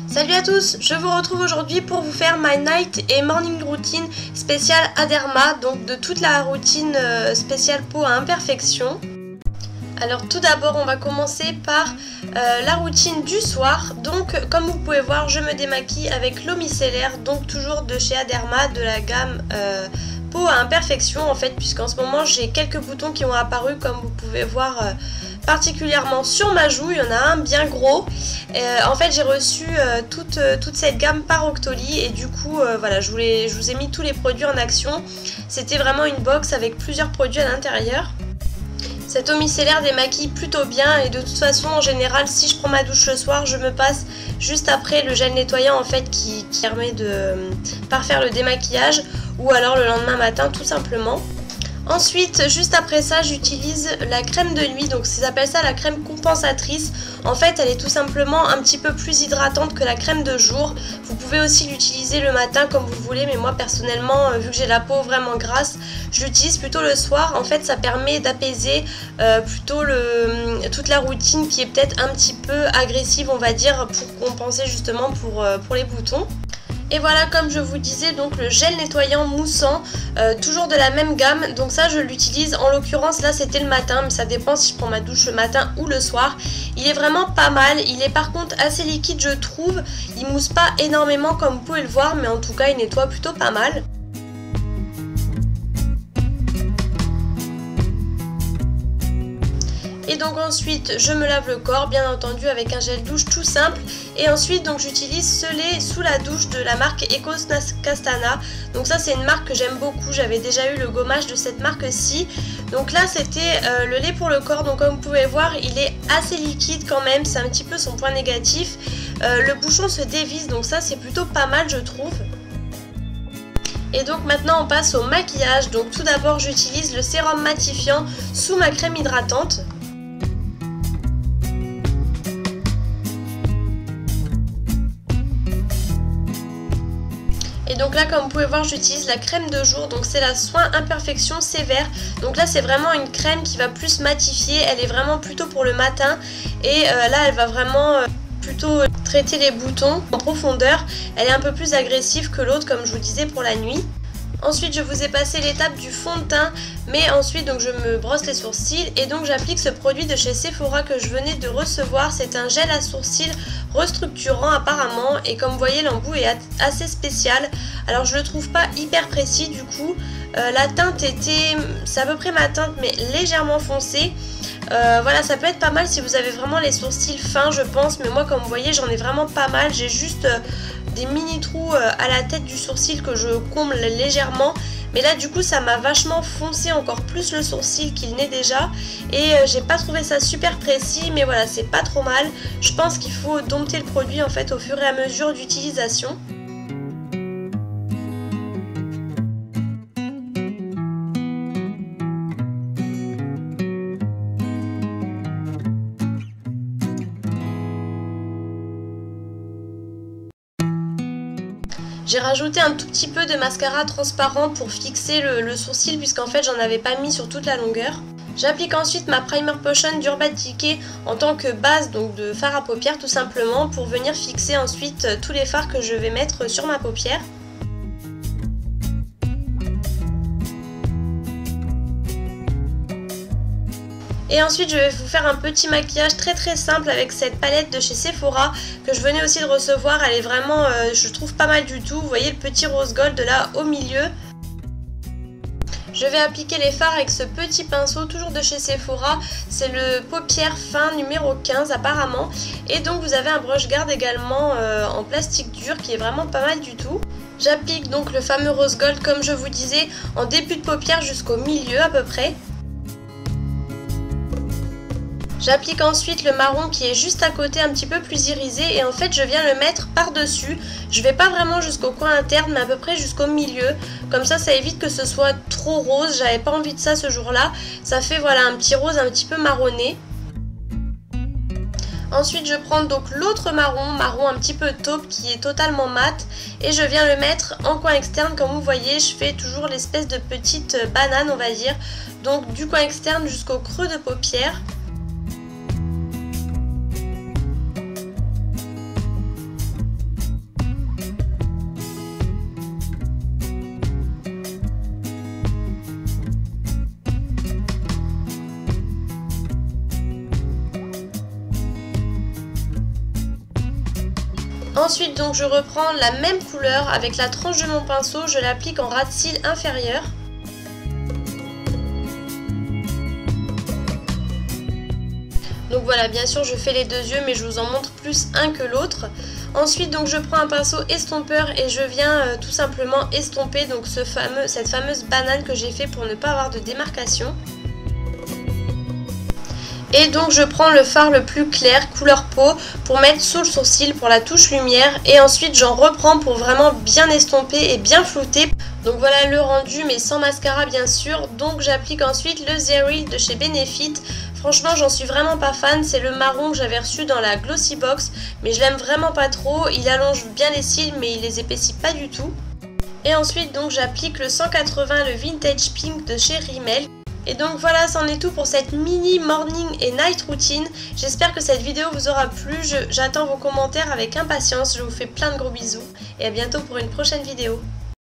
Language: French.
Salut à tous, je vous retrouve aujourd'hui pour vous faire my night et morning routine spéciale Aderma, donc de toute la routine spéciale peau à imperfection. Alors tout d'abord on va commencer par la routine du soir. Donc comme vous pouvez voir, je me démaquille avec l'eau micellaire, donc toujours de chez Aderma, de la gamme peau à imperfection en fait, puisqu'en ce moment j'ai quelques boutons qui ont apparu comme vous pouvez voir particulièrement sur ma joue. Il y en a un bien gros. En fait j'ai reçu toute cette gamme par Octoly et du coup voilà, je vous ai mis tous les produits en action. C'était vraiment une box avec plusieurs produits à l'intérieur. Cette eau micellaire démaquille plutôt bien et de toute façon en général si je prends ma douche le soir, je me passe juste après le gel nettoyant en fait qui permet de parfaire le démaquillage, ou alors le lendemain matin tout simplement. Ensuite, juste après ça, j'utilise la crème de nuit, donc ils appellent ça la crème compensatrice. En fait, elle est tout simplement un petit peu plus hydratante que la crème de jour. Vous pouvez aussi l'utiliser le matin comme vous voulez, mais moi personnellement, vu que j'ai la peau vraiment grasse, je l'utilise plutôt le soir. En fait, ça permet d'apaiser plutôt toute la routine qui est peut-être un petit peu agressive, on va dire, pour compenser justement pour les boutons. Et voilà, comme je vous disais, donc le gel nettoyant moussant, toujours de la même gamme. Donc ça je l'utilise, en l'occurrence là c'était le matin, mais ça dépend si je prends ma douche le matin ou le soir. Il est vraiment pas mal, il est par contre assez liquide je trouve. Il mousse pas énormément comme vous pouvez le voir, mais en tout cas il nettoie plutôt pas mal. Et donc ensuite je me lave le corps bien entendu avec un gel douche tout simple. Et ensuite donc j'utilise ce lait sous la douche de la marque Ecos Castana. Donc ça c'est une marque que j'aime beaucoup, j'avais déjà eu le gommage de cette marque-ci. Donc là c'était le lait pour le corps, donc comme vous pouvez voir il est assez liquide quand même, c'est un petit peu son point négatif. Le bouchon se dévisse, donc ça c'est plutôt pas mal je trouve. Et donc maintenant on passe au maquillage. Donc tout d'abord j'utilise le sérum matifiant sous ma crème hydratante. Et donc là comme vous pouvez voir j'utilise la crème de jour, donc c'est la Soin Imperfection Sévère. Donc là c'est vraiment une crème qui va plus matifier, elle est vraiment plutôt pour le matin. Et là elle va vraiment plutôt traiter les boutons en profondeur. Elle est un peu plus agressive que l'autre comme je vous disais pour la nuit. Ensuite je vous ai passé l'étape du fond de teint, mais ensuite donc je me brosse les sourcils et donc j'applique ce produit de chez Sephora que je venais de recevoir. C'est un gel à sourcils restructurant apparemment, et comme vous voyez l'embout est assez spécial. Alors je le trouve pas hyper précis du coup, la teinte c'est à peu près ma teinte mais légèrement foncée. Voilà, ça peut être pas mal si vous avez vraiment les sourcils fins je pense, mais moi comme vous voyez j'en ai vraiment pas mal, j'ai juste des mini trous à la tête du sourcil que je comble légèrement. Mais là du coup ça m'a vachement foncé encore plus le sourcil qu'il n'est déjà. Et j'ai pas trouvé ça super précis, mais voilà c'est pas trop mal. Je pense qu'il faut dompter le produit en fait au fur et à mesure d'utilisation. J'ai rajouté un tout petit peu de mascara transparent pour fixer le sourcil, puisqu'en fait j'en avais pas mis sur toute la longueur. J'applique ensuite ma Primer Potion d'Urban Decay en tant que base, donc de fard à paupières tout simplement, pour venir fixer ensuite tous les fards que je vais mettre sur ma paupière. Et ensuite je vais vous faire un petit maquillage très simple avec cette palette de chez Sephora que je venais aussi de recevoir. Elle est vraiment, je trouve pas mal du tout. Vous voyez le petit rose gold là au milieu. Je vais appliquer les fards avec ce petit pinceau toujours de chez Sephora. C'est le paupière fin numéro 15 apparemment. Et donc vous avez un brush guard également en plastique dur qui est vraiment pas mal du tout. J'applique donc le fameux rose gold comme je vous disais en début de paupière jusqu'au milieu à peu près. J'applique ensuite le marron qui est juste à côté, un petit peu plus irisé, et en fait je viens le mettre par dessus. Je vais pas vraiment jusqu'au coin interne mais à peu près jusqu'au milieu, comme ça évite que ce soit trop rose. J'avais pas envie de ça ce jour là, ça fait voilà un petit rose un petit peu marronné. Ensuite je prends donc l'autre marron un petit peu taupe qui est totalement mat, et je viens le mettre en coin externe. Comme vous voyez je fais toujours l'espèce de petite banane on va dire, donc du coin externe jusqu'au creux de paupière. Ensuite donc je reprends la même couleur avec la tranche de mon pinceau, je l'applique en ras de cils inférieur. Donc voilà, bien sûr je fais les deux yeux mais je vous en montre plus un que l'autre. Ensuite donc je prends un pinceau estompeur et je viens tout simplement estomper donc cette fameuse banane que j'ai fait pour ne pas avoir de démarcation. Et donc je prends le fard le plus clair, couleur peau, pour mettre sous le sourcil pour la touche lumière. Et ensuite j'en reprends pour vraiment bien estomper et bien flouter. Donc voilà le rendu mais sans mascara bien sûr. Donc j'applique ensuite le Zeri de chez Benefit. Franchement j'en suis vraiment pas fan, c'est le marron que j'avais reçu dans la Glossy Box. Mais je l'aime vraiment pas trop, il allonge bien les cils mais il les épaissit pas du tout. Et ensuite donc j'applique le 180, le Vintage Pink de chez Rimmel. Et donc voilà, c'en est tout pour cette mini morning et night routine. J'espère que cette vidéo vous aura plu. J'attends vos commentaires avec impatience. Je vous fais plein de gros bisous et à bientôt pour une prochaine vidéo.